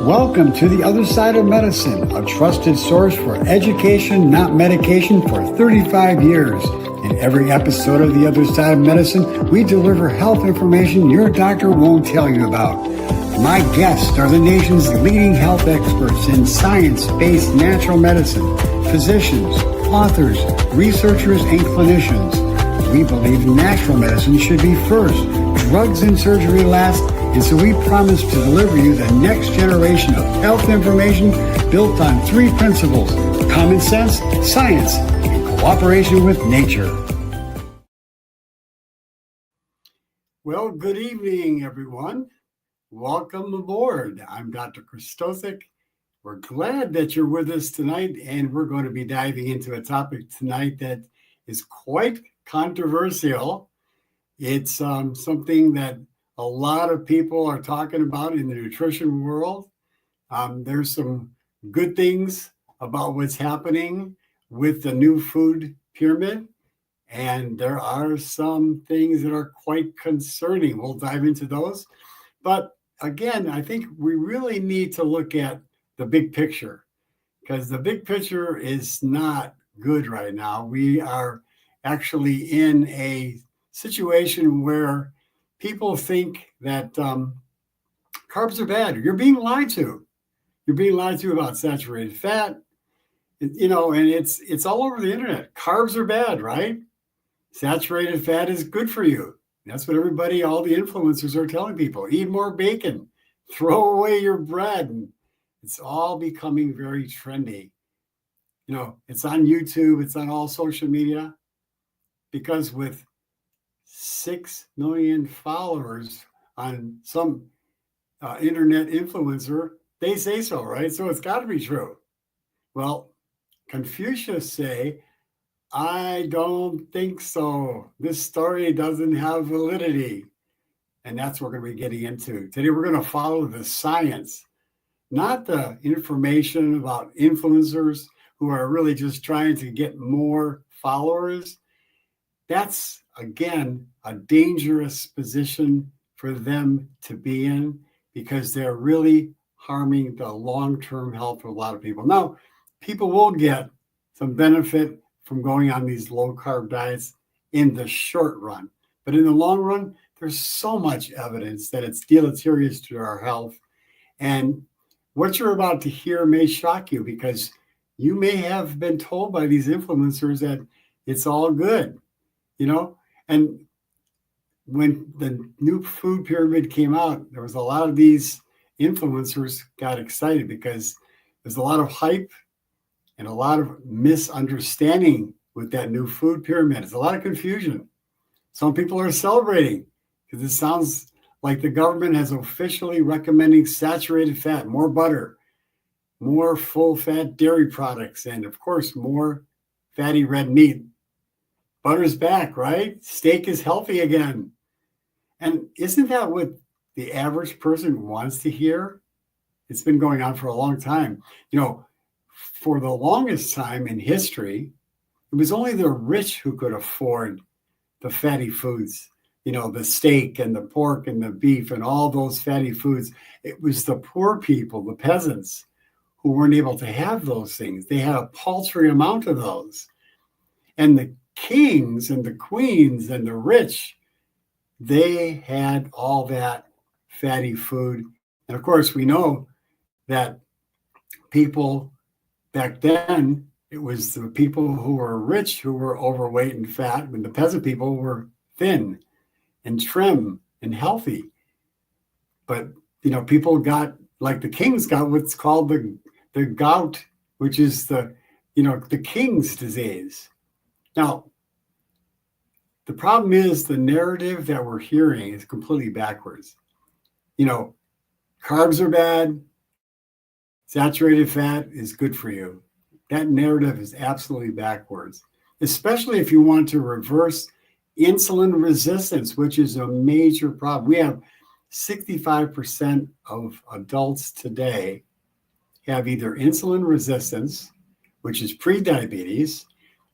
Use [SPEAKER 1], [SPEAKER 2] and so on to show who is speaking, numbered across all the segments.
[SPEAKER 1] Welcome to The Other Side of Medicine, a trusted source for education, not medication, for 35 years. In every episode of The Other Side of Medicine, we deliver health information your doctor won't tell you about. My guests are the nation's leading health experts in science-based natural medicine, physicians, authors, researchers, and clinicians. We believe natural medicine should be first, drugs and surgery last, and so we promise to deliver you the next generation of health information built on three principles: common sense, science, and cooperation with nature. Well, good evening, everyone. Welcome aboard. I'm Dr. Krystosik. We're glad that you're with us tonight, and we're going to be diving into a topic tonight that is quite controversial. It's something that a lot of people are talking about in the nutrition world. There's some good things about what's happening with the new food pyramid, and there are some things that are quite concerning. We'll dive into those. But again, I think we really need to look at the big picture, because the big picture is not good right now. We are actually in a situation where people think that carbs are bad. You're being lied to. You're being lied to about saturated fat, and it's all over the internet. Carbs are bad, right? Saturated fat is good for you. That's what everybody, all the influencers are telling people. Eat more bacon, throw away your bread. And it's all becoming very trendy. It's on YouTube, it's on all social media, because with 6 million followers on some internet influencer, they say so, right? So it's got to be true. Well, Confucius say, I don't think so. This story doesn't have validity. And that's what we're going to be getting into. Today, we're going to follow the science, not the information about influencers who are really just trying to get more followers. That's, again, a dangerous position for them to be in, because they're really harming the long-term health of a lot of people. Now, people will get some benefit from going on these low-carb diets in the short run. But in the long run, there's so much evidence that it's deleterious to our health. And what you're about to hear may shock you, because you may have been told by these influencers that it's all good, And when the new food pyramid came out, there was a lot of these influencers got excited because there's a lot of hype and a lot of misunderstanding with that new food pyramid. It's a lot of confusion. Some people are celebrating because it sounds like the government has officially recommending saturated fat, more butter, more full-fat dairy products, and of course, more fatty red meat. Butter's back, right? Steak is healthy again. And isn't that what the average person wants to hear? It's been going on for a long time. For the longest time in history, it was only the rich who could afford the fatty foods, the steak and the pork and the beef and all those fatty foods. It was the poor people, the peasants, who weren't able to have those things. They had a paltry amount of those. And the kings and the queens and the rich, they had all that fatty food. And of course, we know that people back then, it was the people who were rich who were overweight and fat, when the peasant people were thin and trim and healthy. But, people got, like the kings got what's called the gout, which is the king's disease. Now, the problem is the narrative that we're hearing is completely backwards. Carbs are bad. Saturated fat is good for you. That narrative is absolutely backwards, especially if you want to reverse insulin resistance, which is a major problem. We have 65% of adults today have either insulin resistance, which is pre-diabetes,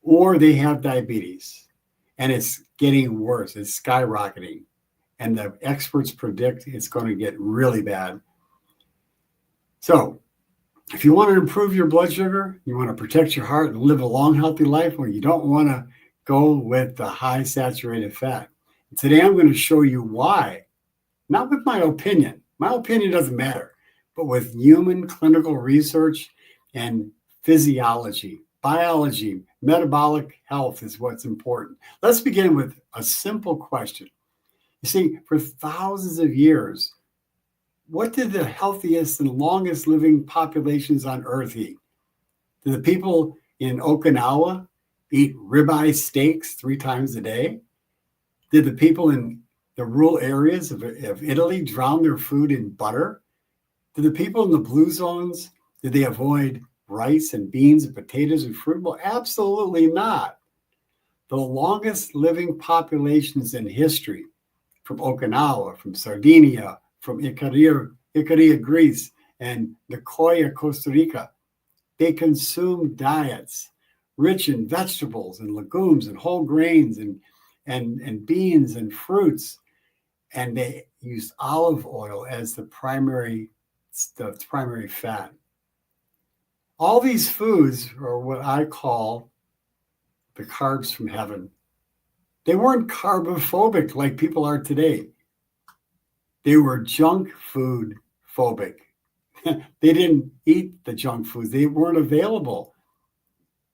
[SPEAKER 1] or they have diabetes. And it's getting worse. It's skyrocketing. And the experts predict it's going to get really bad. So if you want to improve your blood sugar, you want to protect your heart and live a long, healthy life, well, you don't want to go with the high saturated fat. Today, I'm going to show you why, not with my opinion. My opinion doesn't matter, but with human clinical research and physiology, biology, metabolic health is what's important. Let's begin with a simple question. You see, for thousands of years, what did the healthiest and longest living populations on Earth eat? Did the people in Okinawa eat ribeye steaks 3 times a day? Did the people in the rural areas of Italy drown their food in butter? Did the people in the blue zones, did they avoid rice and beans and potatoes and fruit? Well, absolutely not. The longest living populations in history, from Okinawa, from Sardinia, from Icaria, Greece, and Nicoya, Costa Rica, they consumed diets rich in vegetables and legumes and whole grains and beans and fruits. And they used olive oil as the primary fat. All these foods are what I call the carbs from heaven. They weren't carbophobic like people are today. They were junk food phobic. They didn't eat the junk foods. They weren't available.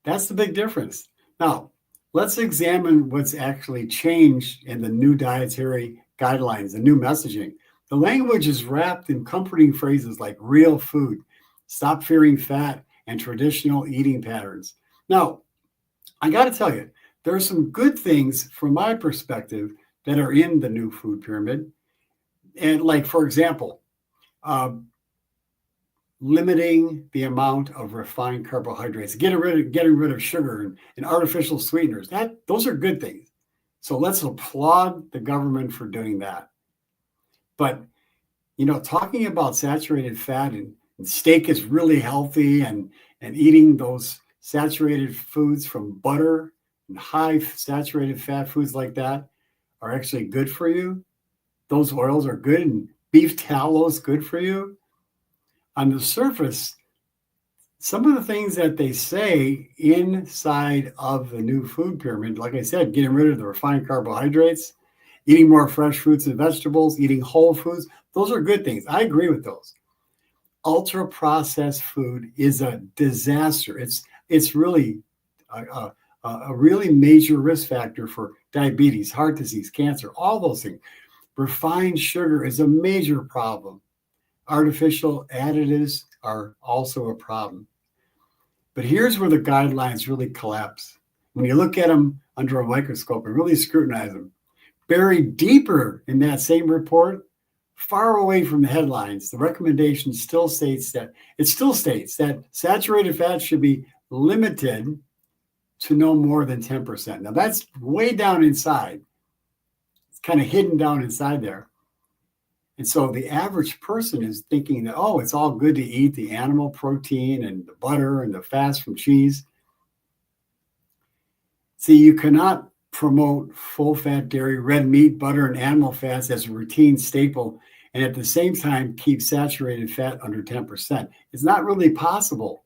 [SPEAKER 1] That's the big difference. Now, let's examine what's actually changed in the new dietary guidelines, the new messaging. The language is wrapped in comforting phrases like real food, stop fearing fat, and traditional eating patterns. Now, I got to tell you, there are some good things from my perspective that are in the new food pyramid. And like, for example, limiting the amount of refined carbohydrates, getting rid of sugar and artificial sweeteners. Those are good things. So let's applaud the government for doing that. But talking about saturated fat and steak is really healthy, and eating those saturated foods from butter and high saturated fat foods like that are actually good for you. Those oils are good, and beef tallow is good for you. On the surface, some of the things that they say inside of the new food pyramid, like I said, getting rid of the refined carbohydrates, eating more fresh fruits and vegetables, eating whole foods, those are good things. I agree with those. Ultra processed food is a disaster. It's really a really major risk factor for diabetes, heart disease, cancer, all those things. Refined sugar is a major problem. Artificial additives are also a problem. But here's where the guidelines really collapse. When you look at them under a microscope and really scrutinize them, buried deeper in that same report, far away from the headlines, the recommendation still states that saturated fat should be limited to no more than 10%. Now that's way down inside. It's kind of hidden down inside there. And so the average person is thinking that, oh, it's all good to eat the animal protein and the butter and the fats from cheese. See, you cannot promote full-fat dairy, red meat, butter, and animal fats as a routine staple and at the same time keep saturated fat under 10%. It's not really possible.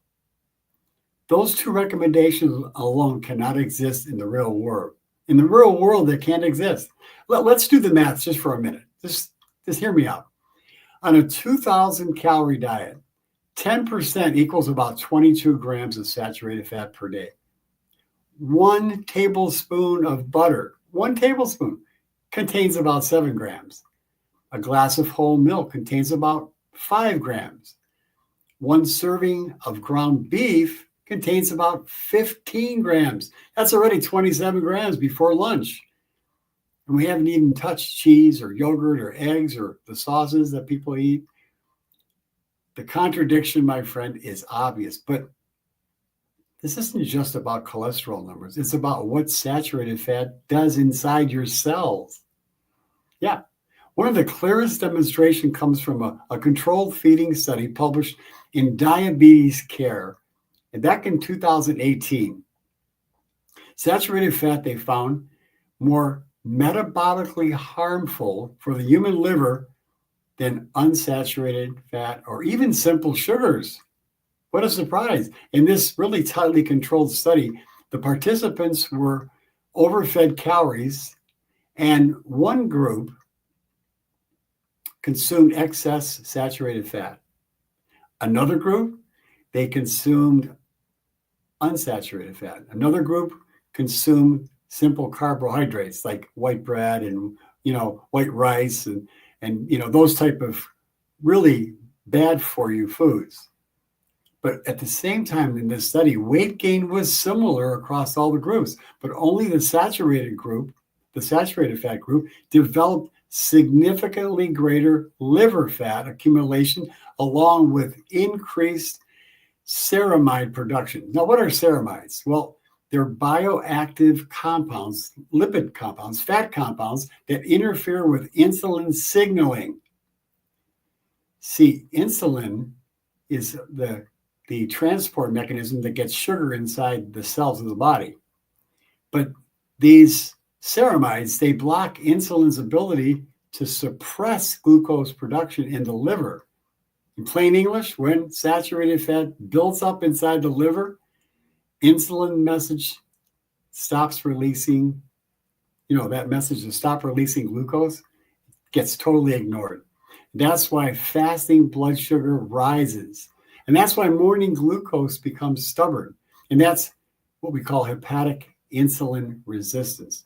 [SPEAKER 1] Those two recommendations alone cannot exist in the real world. In the real world, they can't exist. Let's do the math just for a minute. Just hear me out. On a 2,000 calorie diet, 10% equals about 22 grams of saturated fat per day. 1 tablespoon of butter, 1 tablespoon, contains about 7 grams. A glass of whole milk contains about 5 grams. 1 serving of ground beef contains about 15 grams. That's already 27 grams before lunch. And we haven't even touched cheese or yogurt or eggs or the sauces that people eat. The contradiction, my friend, is obvious. But this isn't just about cholesterol numbers. It's about what saturated fat does inside your cells. Yeah. One of the clearest demonstration comes from a controlled feeding study published in Diabetes Care, and back in 2018. Saturated fat, they found, more metabolically harmful for the human liver than unsaturated fat or even simple sugars. What a surprise. In this really tightly controlled study, the participants were overfed calories, and one group consumed excess saturated fat. Another group, they consumed unsaturated fat. Another group consumed simple carbohydrates like white bread and white rice and those type of really bad for you foods. But at the same time in this study, weight gain was similar across all the groups, but only the saturated fat group, developed significantly greater liver fat accumulation along with increased ceramide production. Now, what are ceramides? Well, they're bioactive compounds, lipid compounds, fat compounds that interfere with insulin signaling. See, insulin is the transport mechanism that gets sugar inside the cells of the body. But these ceramides, they block insulin's ability to suppress glucose production in the liver. In plain English, when saturated fat builds up inside the liver, insulin message stops releasing, that message to stop releasing glucose gets totally ignored. That's why fasting blood sugar rises. And that's why morning glucose becomes stubborn. And that's what we call hepatic insulin resistance.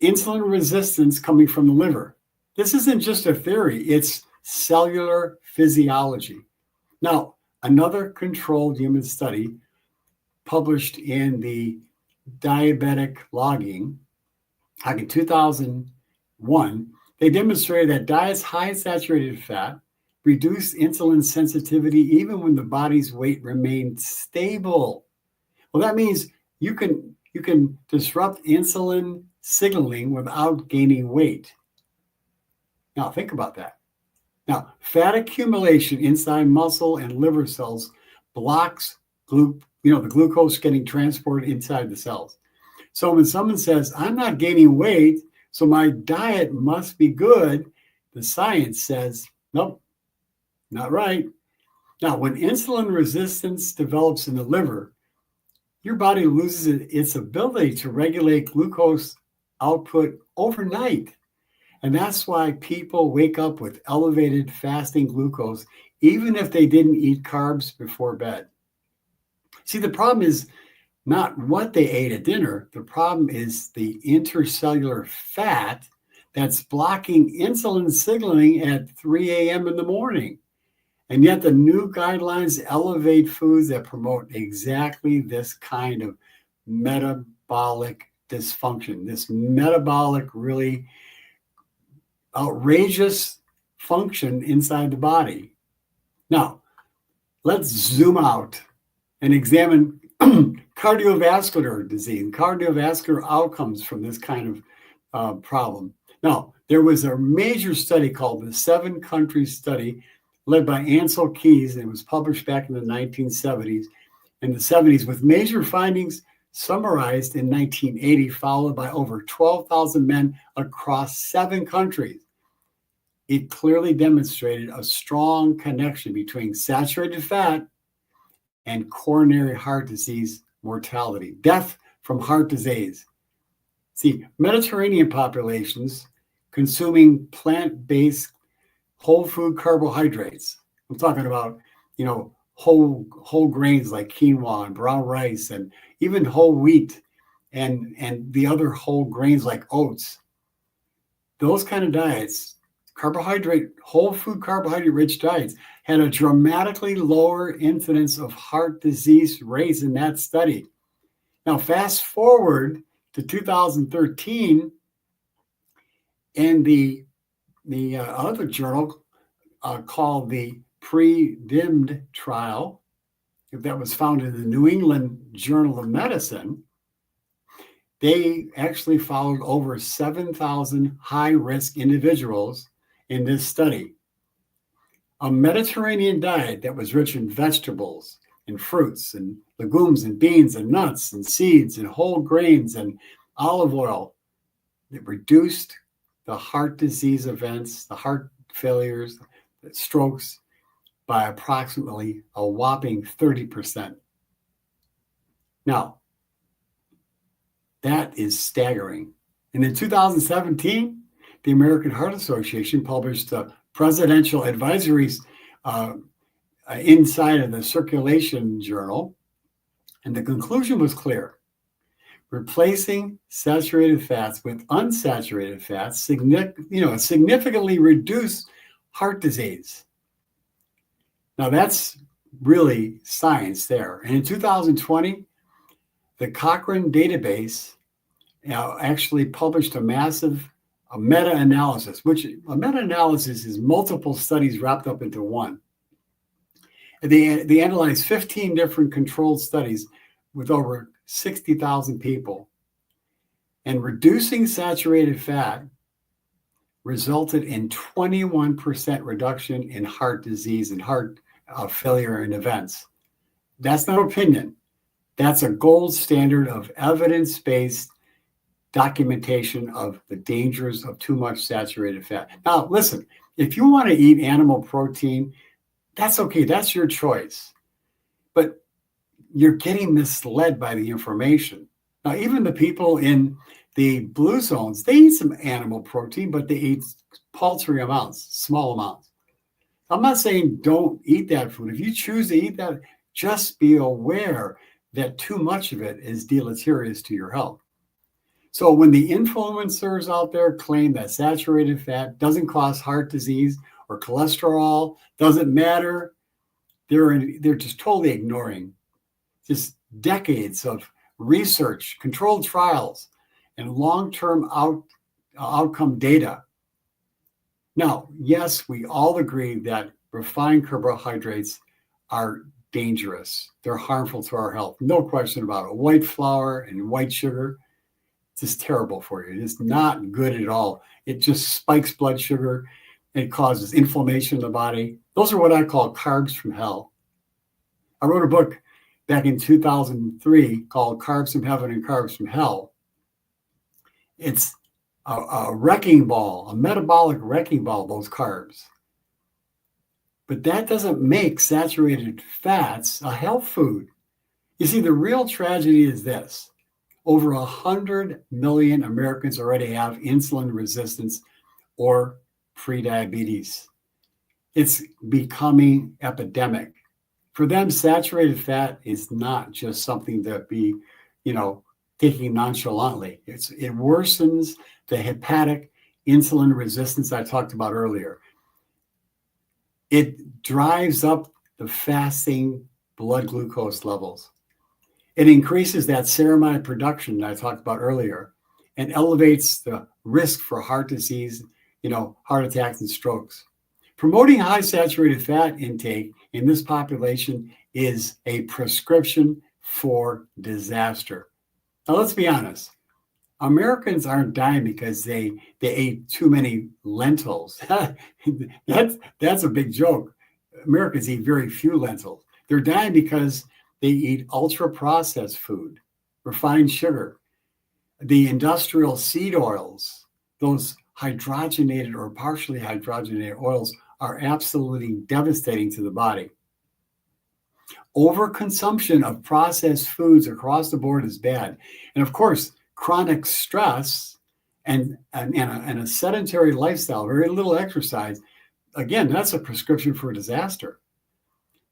[SPEAKER 1] Insulin resistance coming from the liver. This isn't just a theory, it's cellular physiology. Now, another controlled human study published in the Diabetic Logging, like in 2001, they demonstrated that diets high in saturated fat reduce insulin sensitivity even when the body's weight remained stable. Well, that means you can disrupt insulin signaling without gaining weight. Now, think about that. Now, fat accumulation inside muscle and liver cells blocks the glucose getting transported inside the cells. So when someone says, I'm not gaining weight, so my diet must be good, the science says, nope, not right. Now, when insulin resistance develops in the liver, your body loses its ability to regulate glucose output overnight. And that's why people wake up with elevated fasting glucose, even if they didn't eat carbs before bed. See, the problem is not what they ate at dinner. The problem is the intercellular fat that's blocking insulin signaling at 3 a.m. in the morning. And yet the new guidelines elevate foods that promote exactly this kind of metabolic dysfunction, this metabolic, really outrageous function inside the body. Now, let's zoom out and examine cardiovascular disease, cardiovascular outcomes from this kind of problem. Now, there was a major study called the 7-country study led by Ansel Keys, and it was published back in the 1970s and the 70s with major findings summarized in 1980, followed by over 12,000 men across 7 countries. It clearly demonstrated a strong connection between saturated fat and coronary heart disease mortality, death from heart disease. See, Mediterranean populations consuming plant-based whole food carbohydrates. I'm talking about, whole grains like quinoa and brown rice and even whole wheat and the other whole grains like oats. Those kind of diets, whole food carbohydrate rich diets, had a dramatically lower incidence of heart disease rates in that study. Now, fast forward to 2013, and the other journal called the pre-dimmed trial that was found in the New England Journal of Medicine, they actually followed over 7,000 high-risk individuals in this study. A Mediterranean diet that was rich in vegetables and fruits and legumes and beans and nuts and seeds and whole grains and olive oil that reduced the heart disease events, the heart failures, the strokes by approximately a whopping 30%. Now, that is staggering. And in 2017, the American Heart Association published presidential advisories inside of the Circulation Journal, and the conclusion was clear. Replacing saturated fats with unsaturated fats significantly reduce heart disease. Now that's really science there. And in 2020, the Cochrane database actually published a massive meta-analysis, which a meta-analysis is multiple studies wrapped up into one. And they analyzed 15 different controlled studies with over 60,000 people. And reducing saturated fat resulted in 21% reduction in heart disease and heart failure and events. That's not opinion. That's a gold standard of evidence-based documentation of the dangers of too much saturated fat. Now, listen, if you want to eat animal protein, that's okay. That's your choice. But you're getting misled by the information. Now, even the people in the blue zones, they eat some animal protein, but they eat paltry amounts, small amounts. I'm not saying don't eat that food. If you choose to eat that, just be aware that too much of it is deleterious to your health. So when the influencers out there claim that saturated fat doesn't cause heart disease or cholesterol, doesn't matter, they're just totally ignoring just decades of research, controlled trials, and long-term outcome data. Now, yes, we all agree that refined carbohydrates are dangerous. They're harmful to our health. No question about it. White flour and white sugar, it's just terrible for you. It's not good at all. It just spikes blood sugar. It causes inflammation in the body. Those are what I call carbs from hell. I wrote a book back in 2003 called Carbs from Heaven and Carbs from Hell. It's a wrecking ball, a metabolic wrecking ball, those carbs. But that doesn't make saturated fats a health food. You see, the real tragedy is this. Over 100 million Americans already have insulin resistance or prediabetes. It's becoming epidemic. For them, saturated fat is not just something to be, taking nonchalantly. It worsens the hepatic insulin resistance I talked about earlier. It drives up the fasting blood glucose levels. It increases that ceramide production that I talked about earlier and elevates the risk for heart disease, heart attacks and strokes. Promoting high saturated fat intake in this population is a prescription for disaster. Now, let's be honest. Americans aren't dying because they ate too many lentils. That's a big joke. Americans eat very few lentils. They're dying because they eat ultra-processed food, refined sugar, the industrial seed oils, those hydrogenated or partially hydrogenated oils are absolutely devastating to the body. Overconsumption of processed foods across the board is bad. And of course, chronic stress and a sedentary lifestyle, very little exercise, again, that's a prescription for disaster.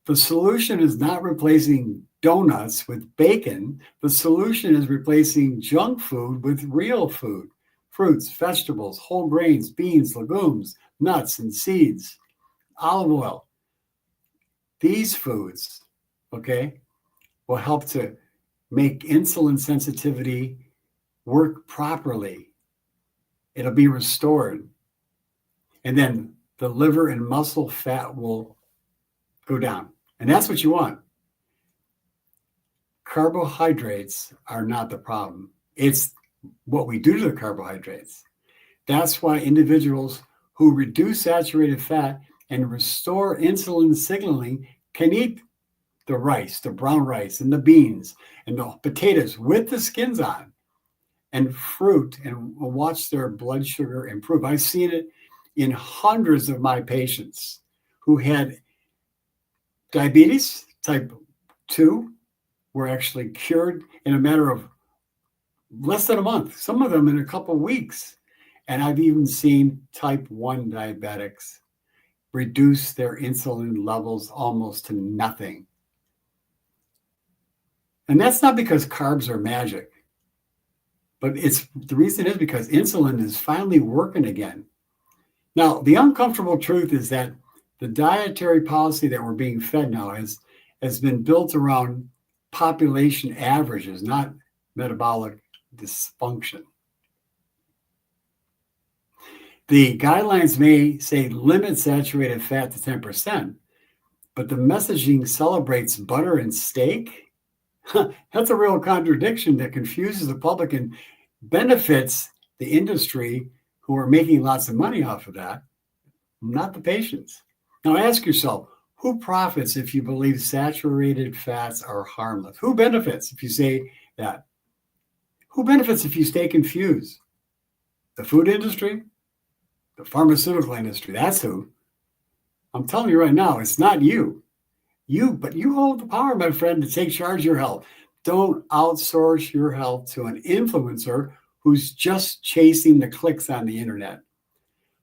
[SPEAKER 1] The solution is not replacing donuts with bacon. The solution is replacing junk food with real food, fruits, vegetables, whole grains, beans, legumes, nuts, and seeds, olive oil. These foods, will help to make insulin sensitivity work properly. It'll be restored. And then the liver and muscle fat will go down. And that's what you want. Carbohydrates are not the problem. It's what we do to the carbohydrates. That's why individuals who reduce saturated fat and restore insulin signaling can eat the rice, the brown rice, and the beans, and the potatoes with the skins on. and fruit and watch their blood sugar improve. I've seen it in hundreds of my patients who had diabetes type 2 were actually cured in a matter of less than a month, some of them in a couple of weeks. And I've even seen type 1 diabetics reduce their insulin levels almost to nothing. And that's not because carbs are magic, but the reason is because insulin is finally working again. Now, the uncomfortable truth is that the dietary policy that we're being fed now has been built around population averages, not metabolic dysfunction. The guidelines may say limit saturated fat to 10%, but the messaging celebrates butter and steak. That's a real contradiction that confuses the public and benefits the industry who are making lots of money off of that, not the patients. Now ask yourself, who profits if you believe saturated fats are harmless? Who benefits if you say that? Who benefits if you stay confused? The food industry? The pharmaceutical industry? That's who. I'm telling you right now, it's not you. But you hold the power, my friend, to take charge of your health. Don't outsource your health to an influencer who's just chasing the clicks on the internet.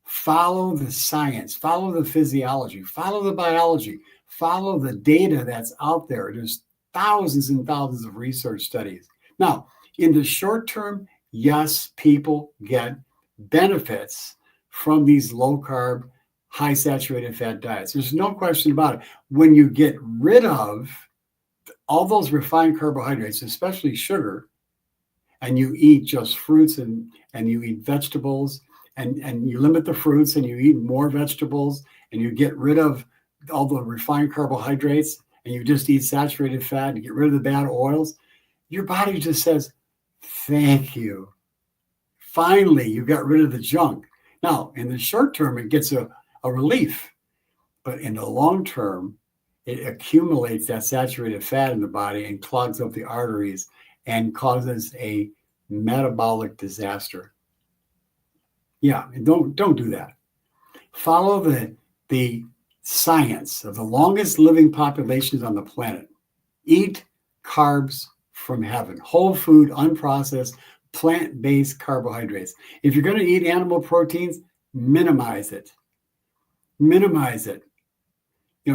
[SPEAKER 1] Follow the science, follow the physiology, follow the biology, follow the data that's out there. There's thousands and thousands of research studies. Now, in the short term, yes, people get benefits from these low carb, high saturated fat diets. There's no question about it. When you get rid of all those refined carbohydrates, especially sugar, and you eat just fruits and you eat vegetables, and you limit the fruits and you eat more vegetables, and you get rid of all the refined carbohydrates and you just eat saturated fat and get rid of the bad oils, your body just says, thank you. Finally, you got rid of the junk. Now, in the short term, it gets a relief, but in the long term, it accumulates that saturated fat in the body and clogs up the arteries and causes a metabolic disaster. Yeah, don't do that. Follow the science of the longest living populations on the planet. Eat carbs from heaven, whole food, unprocessed, plant-based carbohydrates. If you're going to eat animal proteins, minimize it. Minimize it.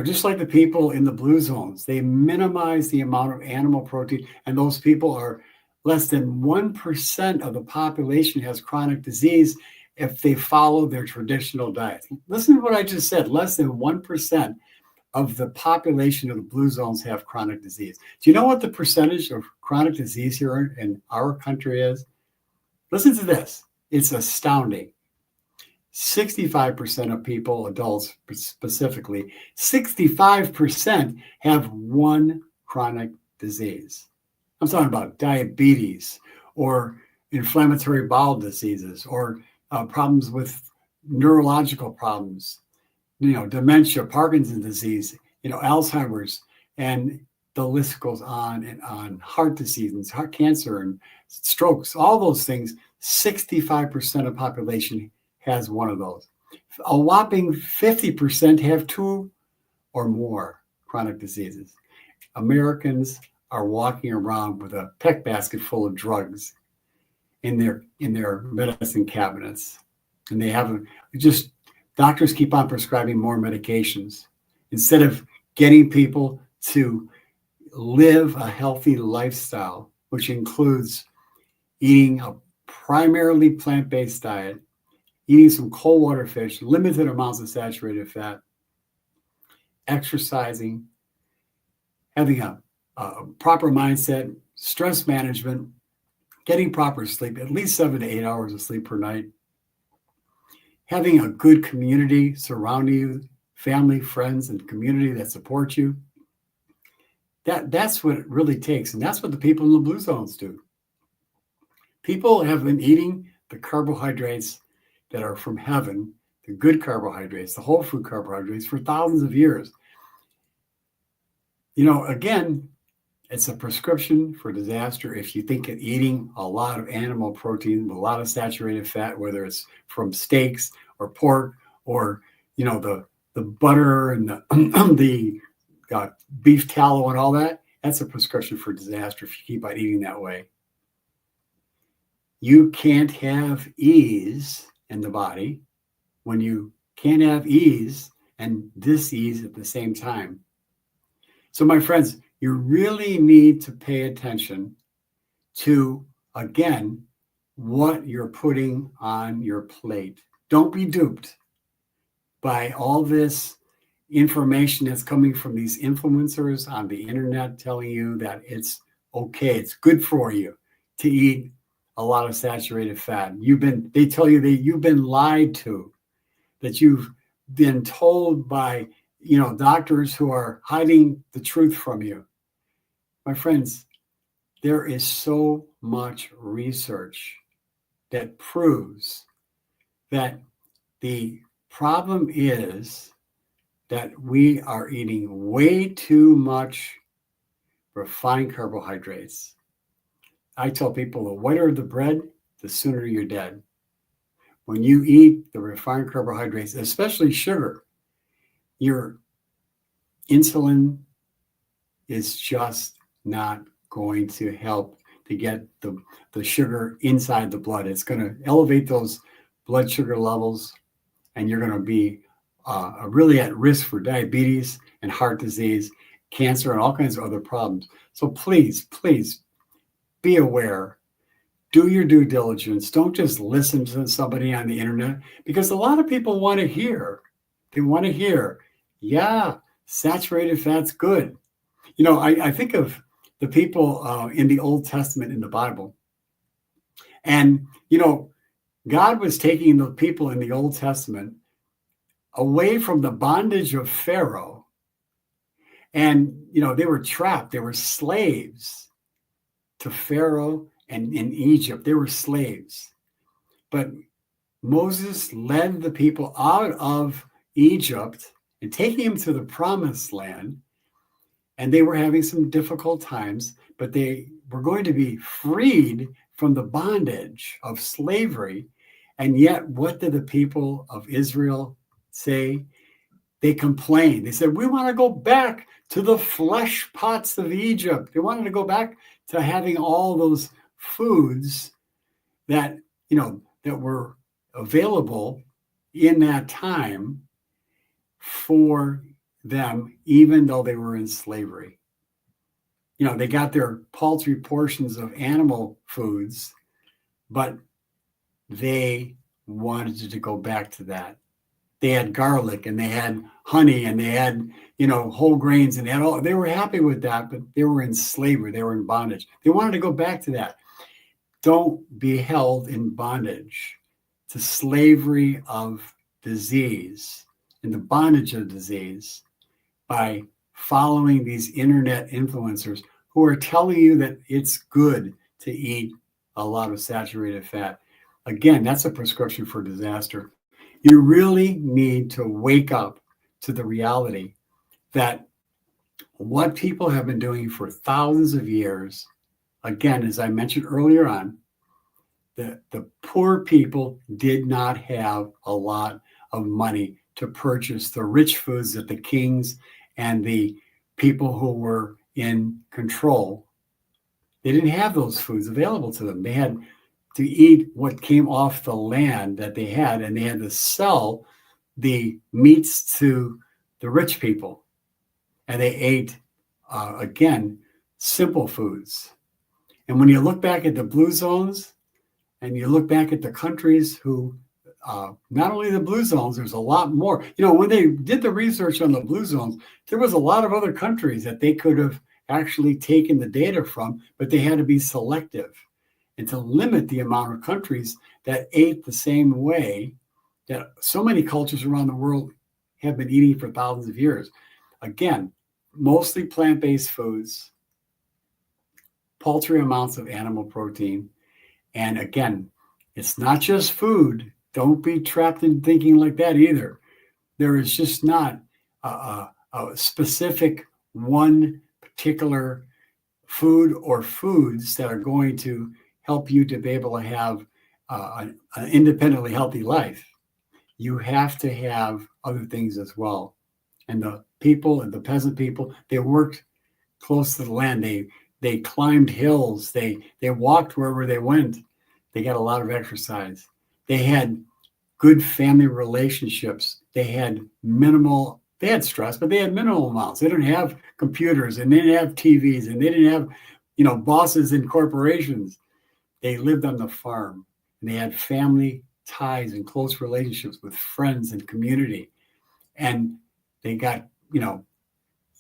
[SPEAKER 1] Just like the people in the blue zones, they minimize the amount of animal protein, and those people are less than 1% of the population has chronic disease if they follow their traditional diet. Listen to what I just said. Less than 1% of the population of the blue zones have chronic disease. Do you know what the percentage of chronic disease here in our country is? Listen to this. It's astounding. 65% of people, adults specifically, 65% have one chronic disease. I'm talking about diabetes or inflammatory bowel diseases or problems with neurological problems, dementia, Parkinson's disease, Alzheimer's, and the list goes on and on. Heart disease and heart cancer and strokes, all those things. 65% of the population has one of those. A whopping 50% have two or more chronic diseases. Americans are walking around with a peck basket full of drugs in their medicine cabinets, and they haven't. Just doctors keep on prescribing more medications instead of getting people to live a healthy lifestyle, which includes eating a primarily plant-based diet, eating some cold water fish, limited amounts of saturated fat, exercising, having a proper mindset, stress management, getting proper sleep, at least 7 to 8 hours of sleep per night, having a good community surrounding you, family, friends, and community that support you. That's what it really takes. And that's what the people in the blue zones do. People have been eating the carbohydrates that are from heaven, the good carbohydrates, the whole food carbohydrates for thousands of years. Again, It's a prescription for disaster if you think of eating a lot of animal protein, a lot of saturated fat, whether it's from steaks or pork or the butter and the the beef tallow and all that. That's a prescription for disaster if you keep on eating that way. You can't have ease in the body when you can't have ease and dis-ease at the same time. So, my friends, you really need to pay attention to, again, what you're putting on your plate. Don't be duped by all this information that's coming from these influencers on the internet telling you that it's okay, it's good for you to eat a lot of saturated fat. They tell you that you've been lied to, that you've been told by doctors who are hiding the truth from you. My friends, there is so much research that proves that the problem is that we are eating way too much refined carbohydrates. I tell people the whiter the bread, the sooner you're dead. When you eat the refined carbohydrates, especially sugar, your insulin is just not going to help to get the sugar inside the blood. It's going to elevate those blood sugar levels, and you're going to be really at risk for diabetes and heart disease, cancer, and all kinds of other problems. So please, please be aware. Do your due diligence. Don't just listen to somebody on the internet, because a lot of people want to hear. They want to hear, yeah, saturated fat's good. I think of the people in the Old Testament in the Bible. And, God was taking the people in the Old Testament away from the bondage of Pharaoh. And, they were trapped. They were slaves to Pharaoh, and in Egypt. They were slaves. But Moses led the people out of Egypt and taking them to the promised land. And they were having some difficult times, but they were going to be freed from the bondage of slavery. And yet, what did the people of Israel say? They complained. They said, we want to go back to the flesh pots of Egypt. They wanted to go back to having all those foods that were available in that time for them, even though they were in slavery. They got their paltry portions of animal foods, but they wanted to go back to that. They had garlic and they had honey and they had, whole grains, and they were happy with that, but they were in slavery. They were in bondage. They wanted to go back to that. Don't be held in bondage to slavery of disease and the bondage of disease by following these internet influencers who are telling you that it's good to eat a lot of saturated fat. Again, that's a prescription for disaster. You really need to wake up to the reality that what people have been doing for thousands of years, again, as I mentioned earlier on, the poor people did not have a lot of money to purchase the rich foods that the kings and the people who were in control, they didn't have those foods available to them. They had to eat what came off the land that they had, and they had to sell the meats to the rich people. And they ate, again, simple foods. And when you look back at the blue zones and you look back at the countries who, not only the blue zones, there's a lot more. When they did the research on the blue zones, there was a lot of other countries that they could have actually taken the data from, but they had to be selective and to limit the amount of countries that ate the same way that so many cultures around the world have been eating for thousands of years. Again, mostly plant-based foods, paltry amounts of animal protein. And again, it's not just food. Don't be trapped in thinking like that either. There is just not a specific one particular food or foods that are going to help you to be able to have an independently healthy life, you have to have other things as well. And the people and the peasant people, they worked close to the land. They climbed hills. They walked wherever they went. They got a lot of exercise. They had good family relationships. They had stress, but they had minimal amounts. They didn't have computers and they didn't have TVs and they didn't have, bosses in corporations. They lived on the farm and they had family ties and close relationships with friends and community. And they got,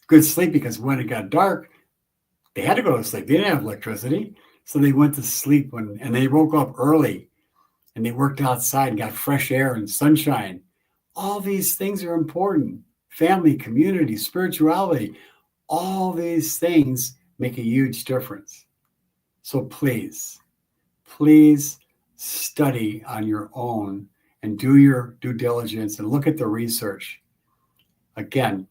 [SPEAKER 1] good sleep because when it got dark, they had to go to sleep. They didn't have electricity. So they went to sleep and they woke up early and they worked outside and got fresh air and sunshine. All these things are important. Family, community, spirituality, all these things make a huge difference. So please study on your own and do your due diligence and look at the research. Again,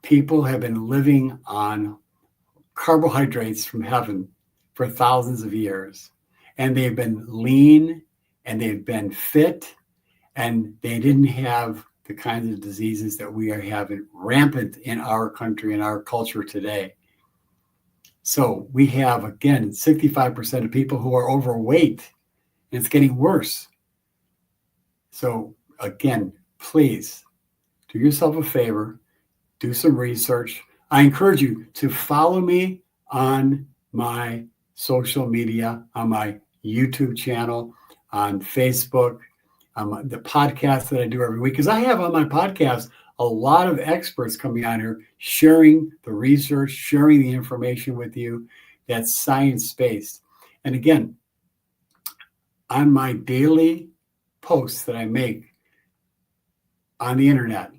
[SPEAKER 1] people have been living on carbohydrates from heaven for thousands of years, and they've been lean and they've been fit, and they didn't have the kinds of diseases that we are having rampant in our country and our culture today. So we have, again, 65% of people who are overweight, and it's getting worse. So again, please do yourself a favor, do some research. I encourage you to follow me on my social media, on my YouTube channel, on Facebook, the podcast that I do every week, because I have on my podcast a lot of experts coming on here sharing the research, sharing the information with you that's science-based. And again, on my daily posts that I make on the internet,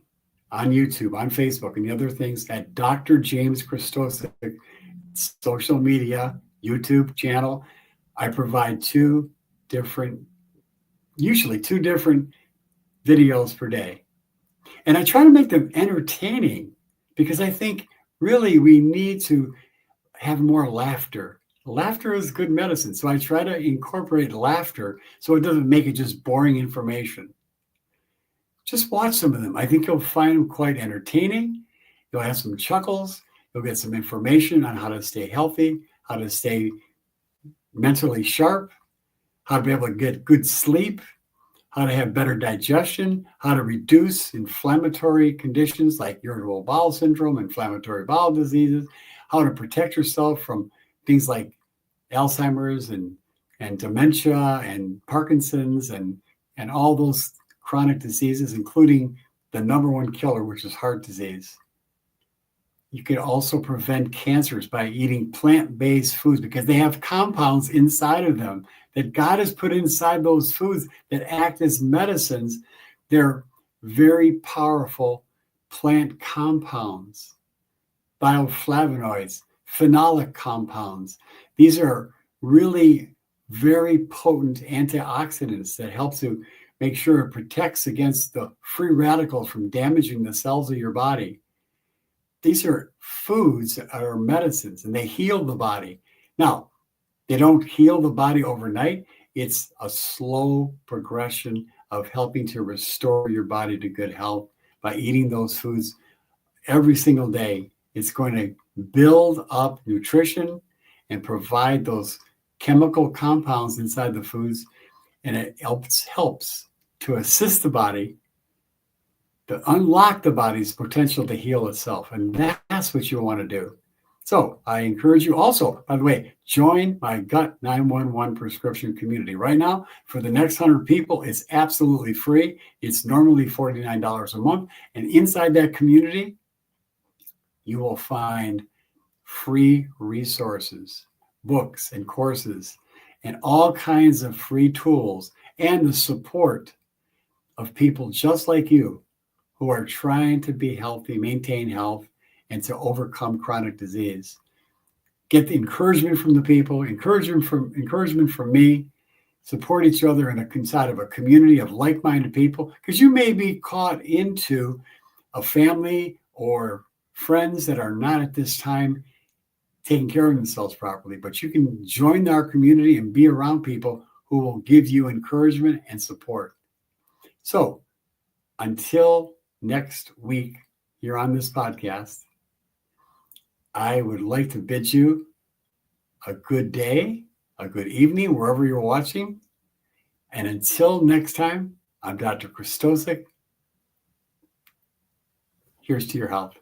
[SPEAKER 1] on YouTube, on Facebook, and the other things at Dr. James Krystosik social media, YouTube channel, I provide usually two different videos per day. And I try to make them entertaining because I think really we need to have more laughter. Laughter is good medicine. So I try to incorporate laughter so it doesn't make it just boring information. Just watch some of them. I think you'll find them quite entertaining. You'll have some chuckles. You'll get some information on how to stay healthy, how to stay mentally sharp, how to be able to get good sleep, how to have better digestion, how to reduce inflammatory conditions like irritable bowel syndrome, inflammatory bowel diseases, how to protect yourself from things like Alzheimer's and dementia and Parkinson's and all those chronic diseases, including the number one killer, which is heart disease. You can also prevent cancers by eating plant-based foods because they have compounds inside of them that God has put inside those foods that act as medicines. They're very powerful plant compounds, bioflavonoids, phenolic compounds. These are really very potent antioxidants that help to make sure it protects against the free radicals from damaging the cells of your body. These are foods that are medicines and they heal the body. Now, they don't heal the body overnight. It's a slow progression of helping to restore your body to good health by eating those foods every single day. It's going to build up nutrition and provide those chemical compounds inside the foods, and it helps to assist the body to unlock the body's potential to heal itself. And that's what you want to do. So I encourage you also, by the way, join my Gut 911 prescription community. Right now, for the next 100 people, it's absolutely free. It's normally $49 a month. And inside that community, you will find free resources, books and courses, and all kinds of free tools and the support of people just like you who are trying to be healthy, maintain health, and to overcome chronic disease. Get the encouragement from the people, encouragement from me, support each other inside of a community of like-minded people, because you may be caught into a family or friends that are not at this time taking care of themselves properly, but you can join our community and be around people who will give you encouragement and support. So until next week here on this podcast, I would like to bid you a good day, a good evening, wherever you're watching. And until next time, I'm Dr. Krystosik. Here's to your health.